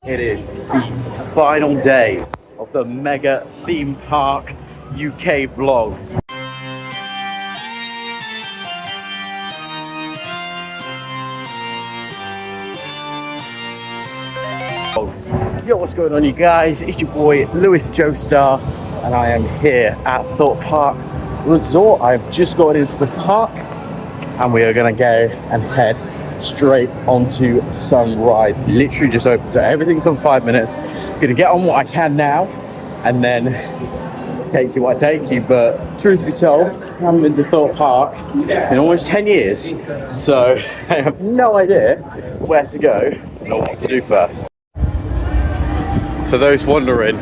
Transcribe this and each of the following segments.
It is the final day of the Mega Theme Park UK vlogs. Yo, what's going on, you guys? It's your boy Lewis Joestar, and I am here at Thorpe Park Resort. I've just got into the park, and we are gonna go and head straight onto some rides. Literally just open, so everything's on 5 minutes. Gonna get on what I can now, and then take you what I take you. But truth be told, I haven't been to Thorpe Park in almost 10 years, so I have no idea where to go or what to do first. For those wondering,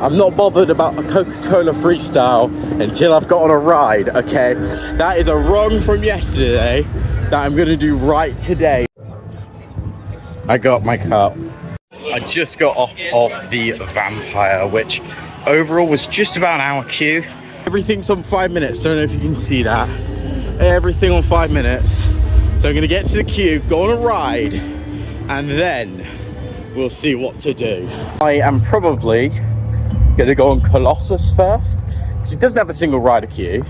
I'm not bothered about a Coca-Cola freestyle until I've got on a ride, okay? That is a wrong from yesterday that I'm gonna do right today. I got my cup. I just got off of the Vampire, which overall was just about an hour queue. Everything's on 5 minutes, don't know if you can see that. Everything on 5 minutes. So I'm gonna get to the queue, go on a ride, and then we'll see what to do. I am probably gonna go on Colossus first, because it doesn't have a single rider queue,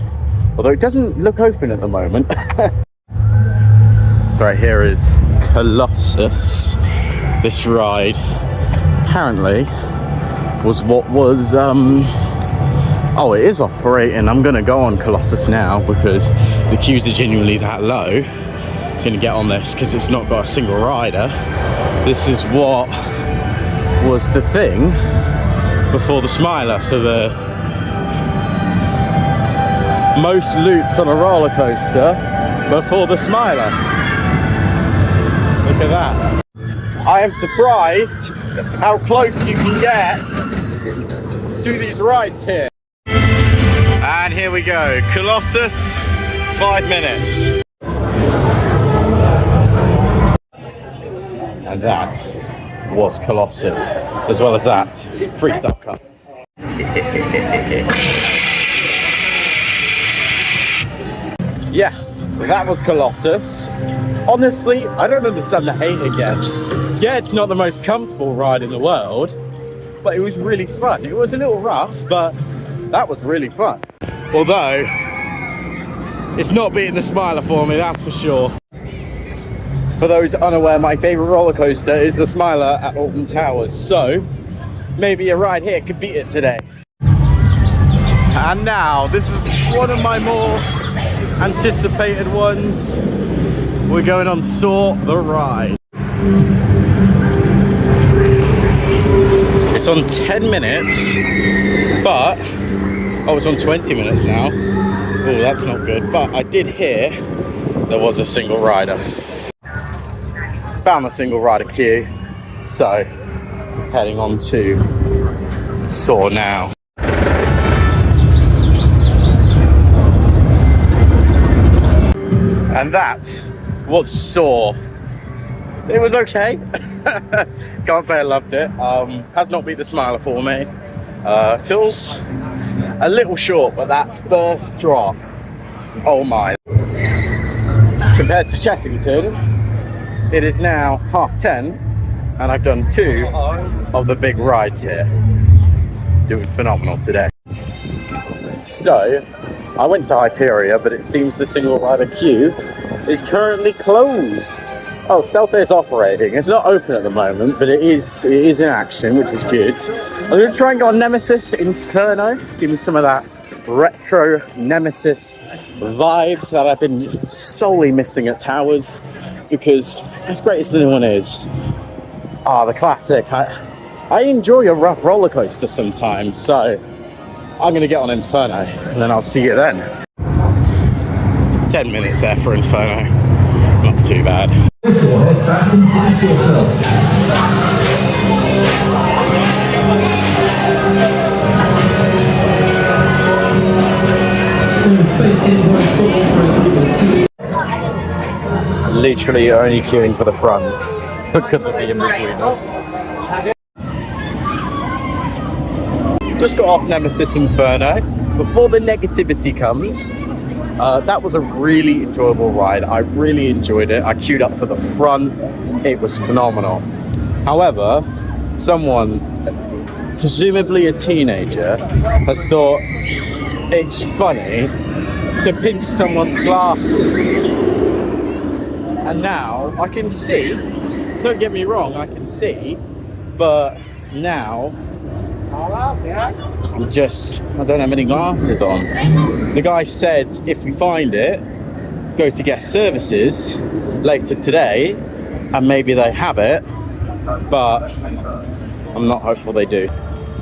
although it doesn't look open at the moment. So right here is Colossus. This ride apparently was what was oh, it is operating. I'm gonna go on Colossus now because the queues are genuinely that low. I'm gonna get on this because it's not got a single rider. This is what was the thing before the Smiler, so the most loops on a roller coaster before the Smiler. Look at that. I am surprised how close you can get to these rides here. And here we go, Colossus, 5 minutes. And that was Colossus, as well as that freestyle cup. Yeah, that was Colossus. Honestly, I don't understand the hate again. Yeah, it's not the most comfortable ride in the world, but it was really fun. It was a little rough, but that was really fun. Although, it's not beating the Smiler for me, that's for sure. For those unaware, my favourite roller coaster is the Smiler at Alton Towers, so maybe a ride here could beat it today. And now, this is one of my more anticipated ones. We're going on Saw the ride. It's on 10 minutes, but oh, it's on 20 minutes now. Oh, that's not good, but I did hear there was a single rider. Found the single rider queue, so heading on to Saw now. And that was Saw. It was okay. Can't say I loved it. Has not beat the Smiler for me. Feels a little short, but that first drop, oh my. Compared to Chessington, it is now 10:30, and I've done 2 of the big rides here. Doing phenomenal today. So, I went to Hyperia, but it seems the single rider queue is currently closed. Oh, Stealth is operating. It's not open at the moment, but it is in action, which is good. I'm going to try and go on Nemesis Inferno. Give me some of that retro Nemesis vibes that I've been solely missing at Towers, because as great as the new one is, the classic, I enjoy a rough roller coaster sometimes, so I'm going to get on Inferno, and then I'll see you then. 10 minutes there for Inferno. Not too bad. So head back and brace yourself. Literally only queuing for the front because of the in-betweeners. Just got off Nemesis Inferno. Before the negativity comes, that was a really enjoyable ride. I really enjoyed it. I queued up for the front. It was phenomenal. However, someone, presumably a teenager, has thought it's funny to pinch someone's glasses. And now I can see, don't get me wrong, I can see, but now I don't have any glasses on. The guy said if we find it, go to guest services later today and maybe they have it, but I'm not hopeful they do.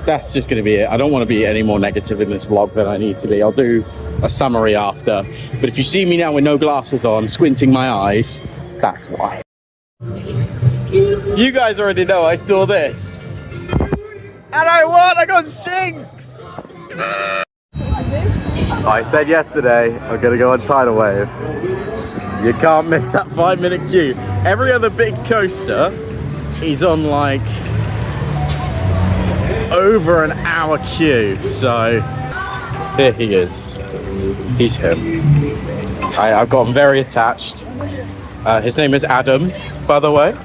That's just going to be it. I don't want to be any more negative in this vlog than I need to be. I'll do a summary after, but if you see me now with no glasses on, squinting my eyes, that's why. You guys already know I saw this and I won. I got Jinx. I said yesterday I'm gonna go on Tidal Wave. You can't miss that 5-minute queue. Every other big coaster is on like over an hour queue. So here he is. He's him. I've got him very attached. His name is Adam, by the way.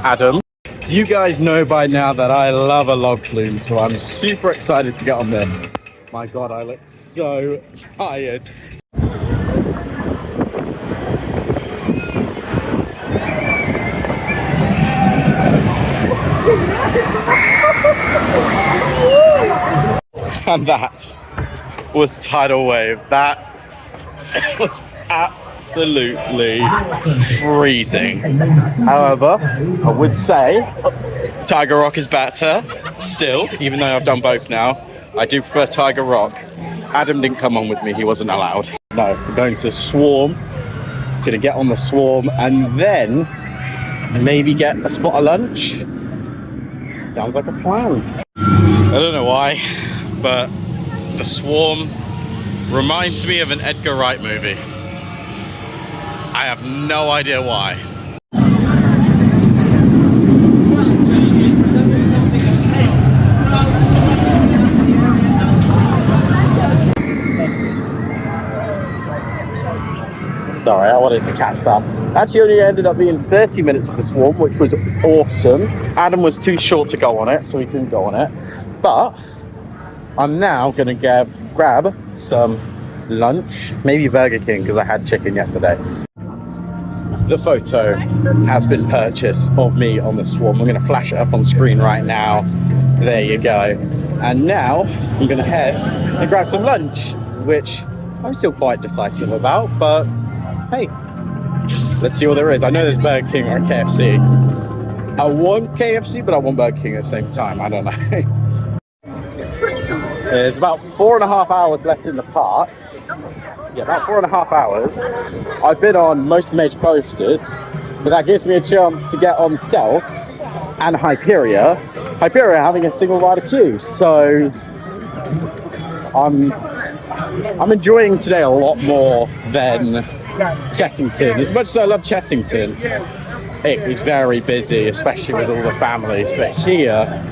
Adam. You guys know by now that I love a log flume, so I'm super excited to get on this. My God, I look so tired. And that was Tidal Wave. That was absolutely freezing. However, I would say Tiger Rock is better still, even though I've done both now. I do prefer Tiger Rock. Adam didn't come on with me, he wasn't allowed. No, we're going to Swarm. Gonna get on the Swarm and then maybe get a spot of lunch. Sounds like a plan. I don't know why, but the Swarm reminds me of an Edgar Wright movie. I have no idea why. Sorry, I wanted to catch that. Actually only ended up being 30 minutes for the Swarm, which was awesome. Adam was too short to go on it, so he couldn't go on it. But I'm now gonna grab some lunch, maybe Burger King, because I had chicken yesterday. The photo has been purchased of me on the Swarm. I'm gonna flash it up on screen right now. There you go. And now I'm gonna head and grab some lunch, which I'm still quite decisive about, but hey, let's see what there is. I know there's Burger King or KFC. I want KFC, but I want Burger King at the same time. I don't know. There's about 4.5 hours left in the park. Yeah, about 4.5 hours. I've been on most major coasters, but that gives me a chance to get on Stealth and Hyperia. Hyperia having a single rider queue, so I'm enjoying today a lot more than Chessington. As much as I love Chessington, it was very busy, especially with all the families. But here,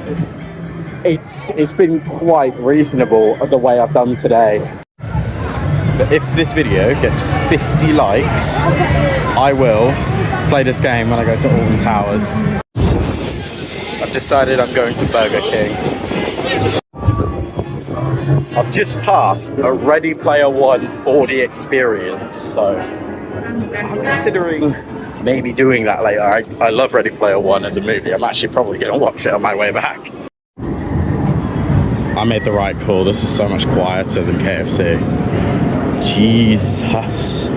it's been quite reasonable the way I've done today. But if this video gets 50 likes, I will play this game when I go to Alton Towers. I've decided I'm going to Burger King. I've just passed a Ready Player One 4D experience, so I'm considering maybe doing that later. I love Ready Player One as a movie. I'm actually probably going to watch it on my way back. I made the right call. This is so much quieter than KFC. Jesus.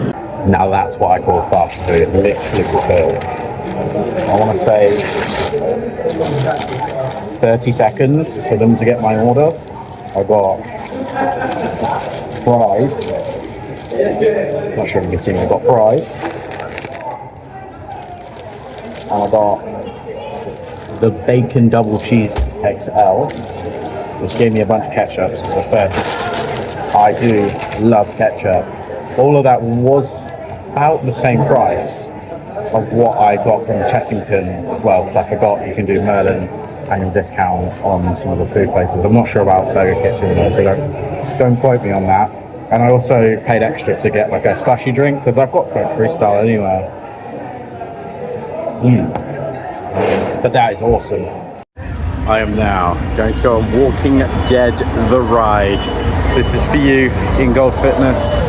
Now that's what I call fast food. Literally fulfilled. I want to say 30 seconds for them to get my order. I got fries. Not sure if you can see me. I got fries. And I got the bacon double cheese XL, which gave me a bunch of ketchups, as I said. I do love ketchup. All of that was about the same price of what I got from Chessington as well, because I forgot you can do Merlin annual discount on some of the food places. I'm not sure about Burger Kitchen though, so don't quote me on that. And I also paid extra to get like a slushy drink, because I've got Coke Freestyle anyway. But that is awesome. I am now going to go on Walking Dead the ride. This is for you in Gold Fitness.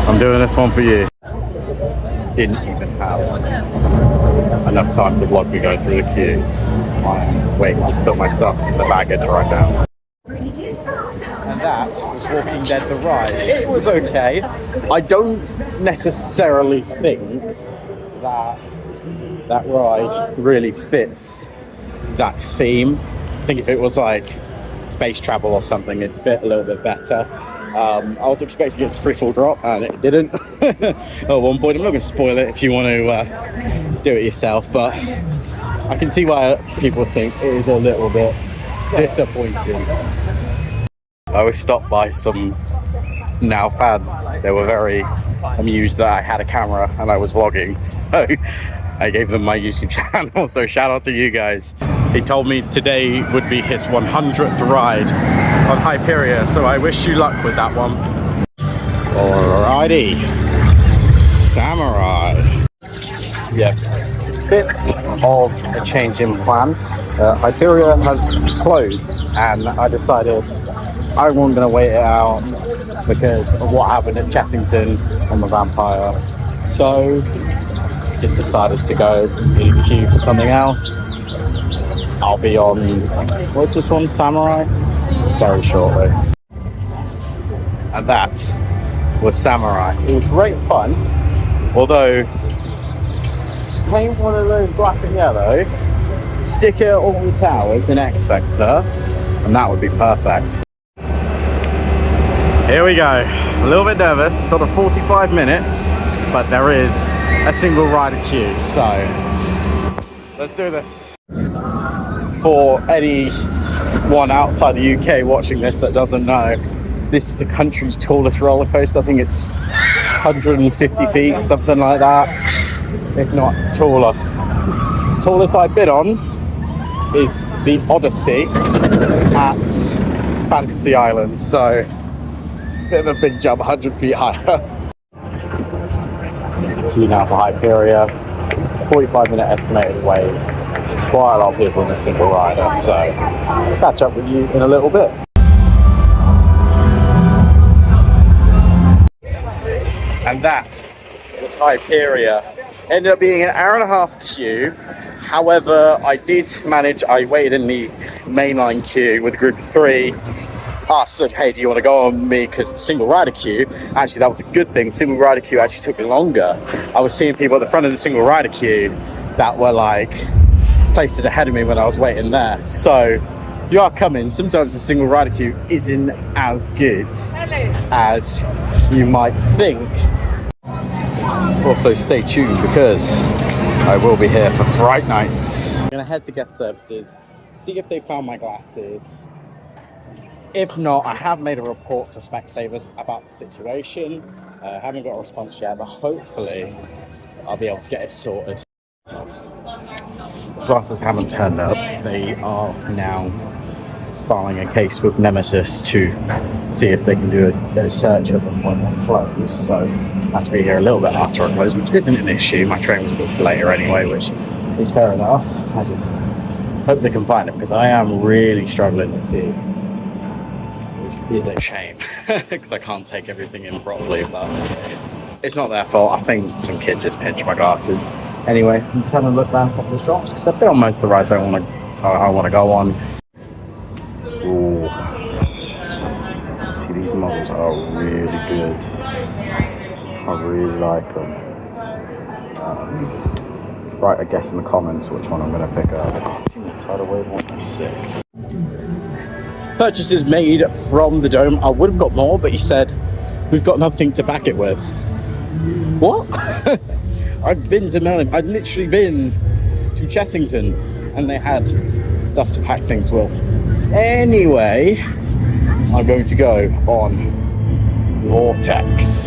I'm doing this one for you. Didn't even have enough time to vlog me going through the queue. I'm waiting to put my stuff in the baggage right now. And that was Walking Dead the ride. It was okay. I don't necessarily think that ride really fits that theme. I think if it was like space travel or something, it'd fit a little bit better. I was expecting it to free fall drop and it didn't. At one point, I'm not going to spoil it if you want to do it yourself, but I can see why people think it is a little bit disappointing. I was stopped by some Now fans. They were very amused that I had a camera and I was vlogging, so I gave them my YouTube channel, so shout out to you guys. He told me today would be his 100th ride on Hyperia, so I wish you luck with that one. Alrighty, Samurai. Yeah, bit of a change in plan. Hyperia has closed and I decided I wasn't going to wait it out because of what happened at Chessington on the Vampire. So just decided to go in the queue for something else. I'll be on, what's this one, Samurai? Very shortly. And that was Samurai. It was great fun, although paint one of those black and yellow, stick it on the towers in X sector, and that would be perfect. Here we go. A little bit nervous. It's on a 45 minutes, but there is a single rider queue, so let's do this. For anyone outside the UK watching this that doesn't know, this is the country's tallest roller coaster. I think it's 150 feet, something like that, if not taller. Tallest I've been on is the Odyssey at Fantasy Island, so bit of a big jump, 100 feet higher. Queue now for Hyperia, 45-minute estimated wait. There's quite a lot of people in a single rider, so I'll catch up with you in a little bit. And that was Hyperia. Ended up being an hour-and-a-half queue. However, I waited in the mainline queue with a group of 3. Asked them, hey, do you want to go on me? Because the single rider queue, actually that was a good thing. The single rider queue actually took longer. I was seeing people at the front of the single rider queue that were like places ahead of me when I was waiting there. So if you are coming, sometimes the single rider queue isn't as good as you might think. Also stay tuned because I will be here for Fright Nights. I'm gonna head to guest services, see if they found my glasses. If not, I have made a report to Specsavers about the situation. I haven't got a response yet, but hopefully I'll be able to get it sorted. Glasses haven't turned up. They are now filing a case with Nemesis to see if they can do a search at the point when closed. So I have to be here a little bit after I close, which isn't an issue. My train was booked for later anyway, which is fair enough. I just hope they can find it because I am really struggling to see. Is a shame because I can't take everything in properly, but it's not their fault. I think some kid just pinched my glasses. Anyway, I'm just having a look around a couple of shops because I've been on most of the rides I want to go on. Ooh. See, these models are really good. I really like them. Write a guess in the comments which one I'm going to pick up. I think the Tidal Wave one is sick. Purchases made from the Dome. I would have got more, but he said we've got nothing to back it with. What? I've been to Melbourne. I'd literally been to Chessington and they had stuff to pack things with. Anyway, I'm going to go on Vortex.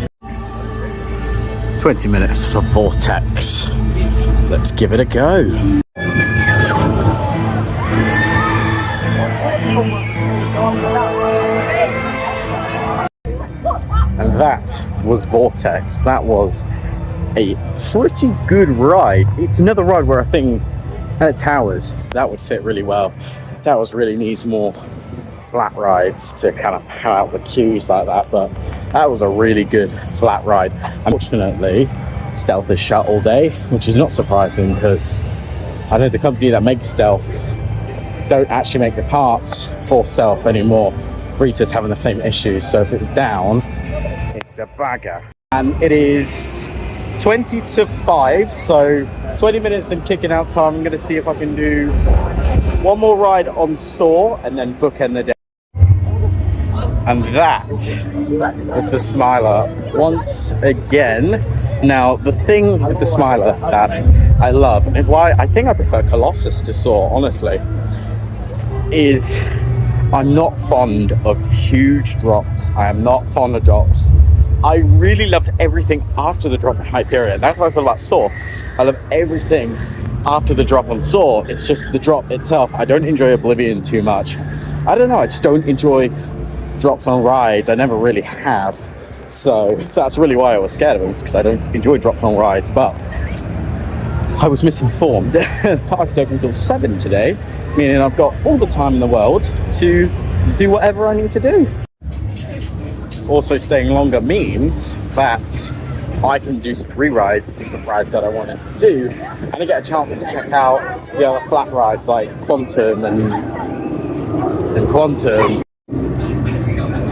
20 minutes for Vortex. Let's give it a go. And that was Vortex. That was a pretty good ride. It's another ride where I think at Towers that would fit really well. that was really needs more flat rides to kind of pad out the queues like that, but that was a really good flat ride. Unfortunately, Stealth is shut all day, which is not surprising because I know the company that makes Stealth don't actually make the parts for Stealth anymore. Rita's having the same issues, so if it's down, it's a bagger. And it is 20 to 5, so 20 minutes then kicking out time. I'm going to see if I can do one more ride on Saw and then bookend the day. And that was the Smiler once again. Now, the thing with the Smiler that I love, and is why I think I prefer Colossus to Saw, honestly, is I'm not fond of huge drops. I am not fond of drops. I really loved everything after the drop in Hyperia. That's how I feel about Saw. I love everything after the drop on Saw. It's just the drop itself. I don't enjoy Oblivion too much. I don't know, I just don't enjoy drops on rides. I never really have. So that's really why I was scared of them, because I don't enjoy drops on rides. But I was misinformed. The park's open until 7 today, meaning I've got all the time in the world to do whatever I need to do. Also, staying longer means that I can do 3 rides of some rides that I wanted to do, and I get a chance to check out the other flat rides like Quantum and Quantum.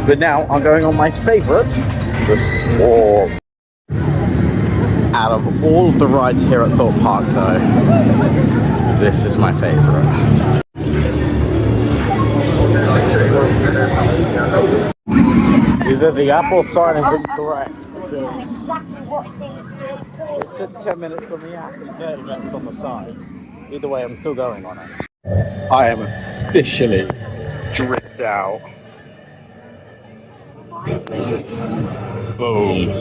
But now I'm going on my favourite, the Swarm. Out of all of the rides here at Thorpe Park though, this is my favourite. Either the Apple sign is incorrect, because it said 10 minutes on the app and 30 minutes on the sign. Either way, I'm still going on it. I am officially dripped out. Boom.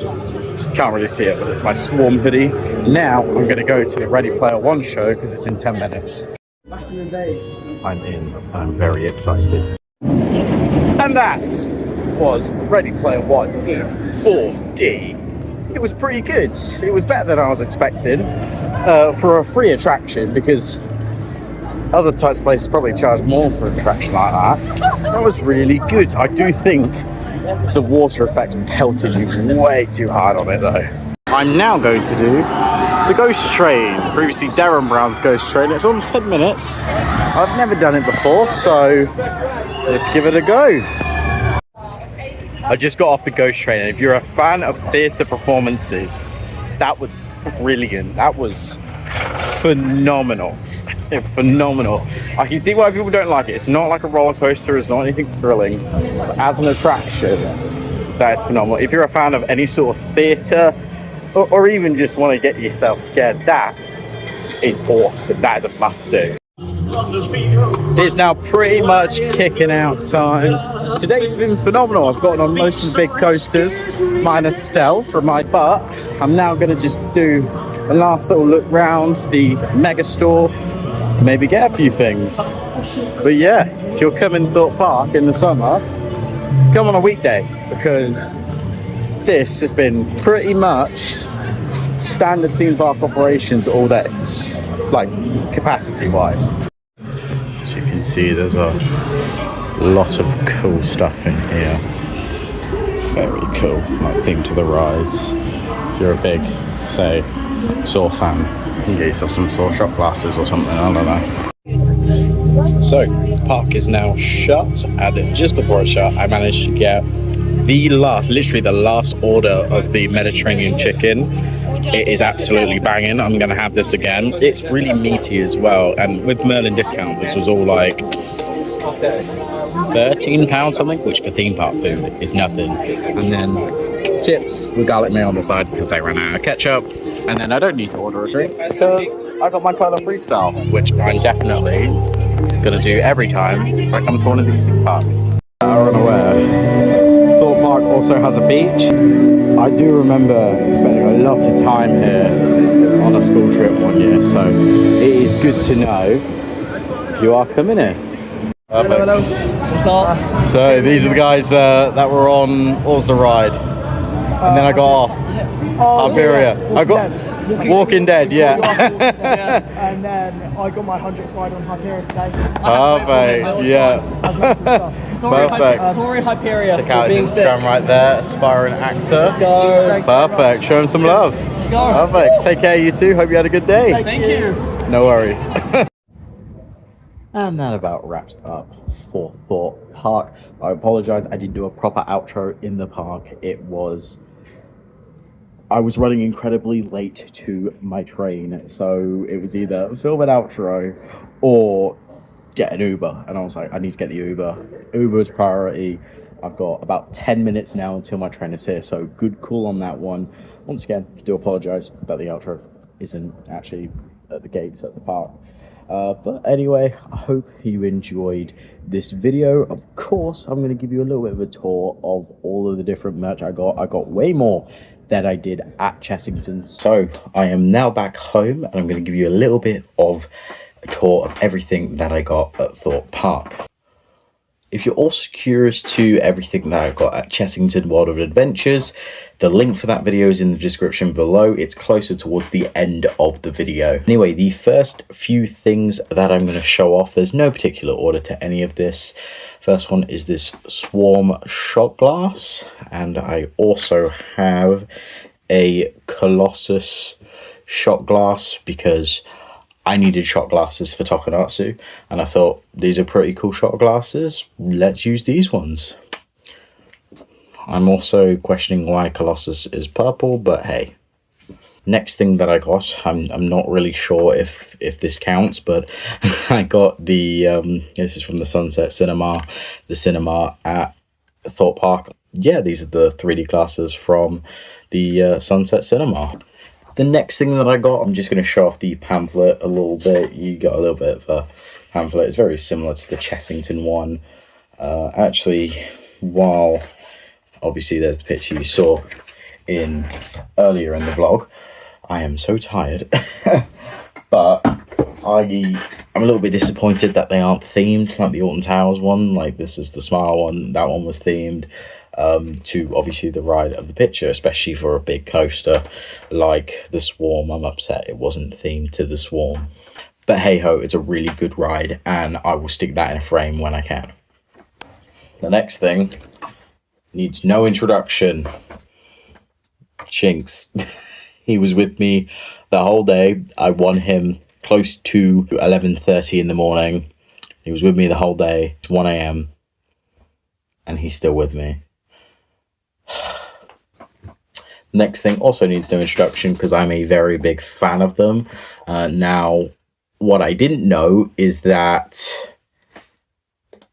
Can't really see it, but it's my Swarm hoodie. Now I'm going to go to the Ready Player One show because it's in 10 minutes. I'm in. I'm very excited. And that was Ready Player One in 4D. It was pretty good. It was better than I was expecting for a free attraction, because other types of places probably charge more for an attraction like that. That was really good. I do think the water effect pelted you way too hard on it though. I'm now going to do the Ghost Train, previously Darren Brown's Ghost Train. It's on 10 minutes. I've never done it before, so let's give it a go. I just got off the Ghost Train, and if you're a fan of theatre performances, that was brilliant. That was phenomenal. Phenomenal. I can see why people don't like it. It's not like a roller coaster, it's not anything thrilling, but as an attraction, that is phenomenal. If you're a fan of any sort of theatre, or even just want to get yourself scared, that is awesome. That is a must do. It's now pretty much kicking out time. Today's been phenomenal. I've gotten on most of the big coasters, minus Stealth from my butt. I'm now going to just do a last little look round the mega store, maybe get a few things. But yeah, if you're coming to Thorpe Park in the summer, come on a weekday, because this has been pretty much standard theme park operations all day, like capacity wise. As you can see, there's a lot of cool stuff in here. Very cool, like theme to the rides. If you're a big, say, Saw fan, you can get yourself some Saw shot glasses or something, I don't know. So, park is now shut, and just before it shut, I managed to get literally the last order of the Mediterranean chicken. It is absolutely banging. I'm going to have this again. It's really meaty as well, and with Merlin discount, this was all like £13 something, which for theme park food is nothing. And then chips with garlic mayo on the side because they ran out of ketchup. And then I don't need to order a drink because I got my Polar Freestyle, which I'm definitely going to do every time I come to one of these theme parks. Are unaware, Thorpe Park also has a beach. I do remember spending a lot of time here on a school trip one year, so it is good to know you are coming here. Perfect. Hello. What's up? So these are the guys that were on What was the ride? And then I got off. Hyperia. Yeah. I got Walking Dead, yeah. And then I got my 100th ride on Hyperia today. Perfect, yeah. That's mental stuff. Perfect. Sorry, Hyperia. Check out his Instagram right there, aspiring actor. Go. Perfect, show him some love. Let's go. Perfect, take care you two, hope you had a good day. Thank you. No worries. And that about wraps up for Thorpe Park. I apologise, I didn't do a proper outro in the park. I was running incredibly late to my train, so it was either film an outro or get an Uber. And I was like, I need to get the Uber. Uber is priority. I've got about 10 minutes now until my train is here, so good call on that one. Once again, I do apologise that the outro isn't actually at the gates at the park. But anyway, I hope you enjoyed this video. Of course, I'm going to give you a little bit of a tour of all of the different merch I got. I got way more than I did at Chessington. So I am now back home and I'm going to give you a little bit of a tour of everything that I got at Thorpe Park. If you're also curious to everything that I got at Chessington World of Adventures, the link for that video is in the description below. It's closer towards the end of the video. Anyway, the first few things that I'm going to show off, there's no particular order to any of this. First one is this Swarm shot glass, and I also have a Colossus shot glass because I needed shot glasses for Tokonatsu, and I thought these are pretty cool shot glasses. Let's use these ones. I'm also questioning why Colossus is purple, but hey. Next thing that I got, I'm not really sure if this counts, but I got the this is from the Sunset Cinema, the cinema at Thorpe Park. Yeah, these are the 3D glasses from the Sunset Cinema. The next thing that I got, I'm just going to show off the pamphlet a little bit. You got a little bit of a pamphlet. It's very similar to the Chessington one. Actually, while obviously there's the picture you saw earlier in the vlog, I am so tired. But I'm a little bit disappointed that they aren't themed like the Alton Towers one. Like this is the Smile one. That one was themed to obviously the ride of the picture, especially for a big coaster like the Swarm. I'm upset it wasn't themed to the Swarm, but hey ho, it's a really good ride and I will stick that in a frame when I can. The next thing needs no introduction. Chinks. He was with me the whole day. I won him close to 11:30 in the morning. He was with me the whole day. It's 1 a.m. and he's still with me. Next thing also needs no introduction because I'm a very big fan of them. Now, what I didn't know is that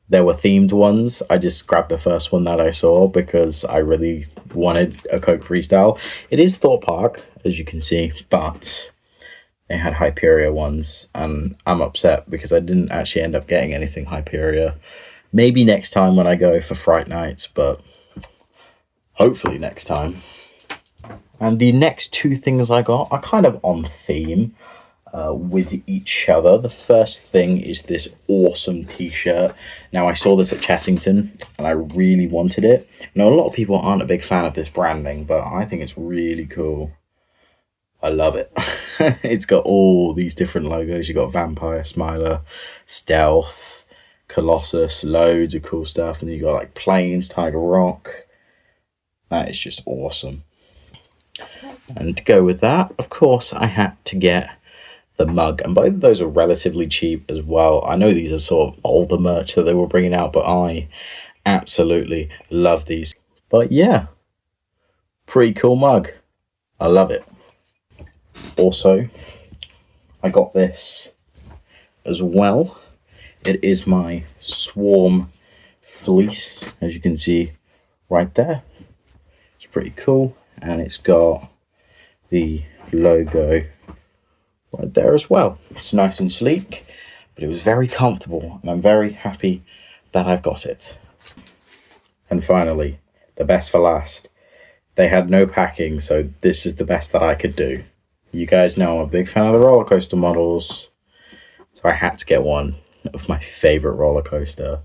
there were themed ones. I just grabbed the first one that I saw because I really wanted a Coke Freestyle. It is Thorpe Park, as you can see, but they had Hyperia ones, and I'm upset because I didn't actually end up getting anything Hyperia. Maybe next time when I go for Fright Nights, but hopefully next time. And the next two things I got are kind of on theme with each other. The first thing is this awesome t-shirt. Now, I saw this at Chessington and I really wanted it. Now, a lot of people aren't a big fan of this branding, but I think it's really cool. I love it. It's got all these different logos. You got Vampire, Smiler, Stealth, Colossus, loads of cool stuff. And you got like Planes, Tiger Rock. That is just awesome. And to go with that, of course, I had to get the mug. And both of those are relatively cheap as well. I know these are sort of older merch that they were bringing out, but I absolutely love these. But yeah, pretty cool mug. I love it. Also, I got this as well. It is my Swarm fleece, as you can see right there. It's pretty cool, and it's got the logo right there as well. It's nice and sleek, but it was very comfortable, and I'm very happy that I've got it. And finally, the best for last. They had no packing, so this is the best that I could do. You guys know I'm a big fan of the roller coaster models, so I had to get one of my favorite roller coaster.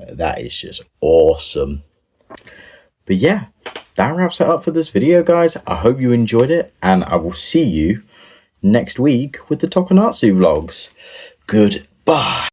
That is just awesome. But yeah, that wraps it up for this video, guys. I hope you enjoyed it, and I will see you next week with the Tokonatsu vlogs. Goodbye.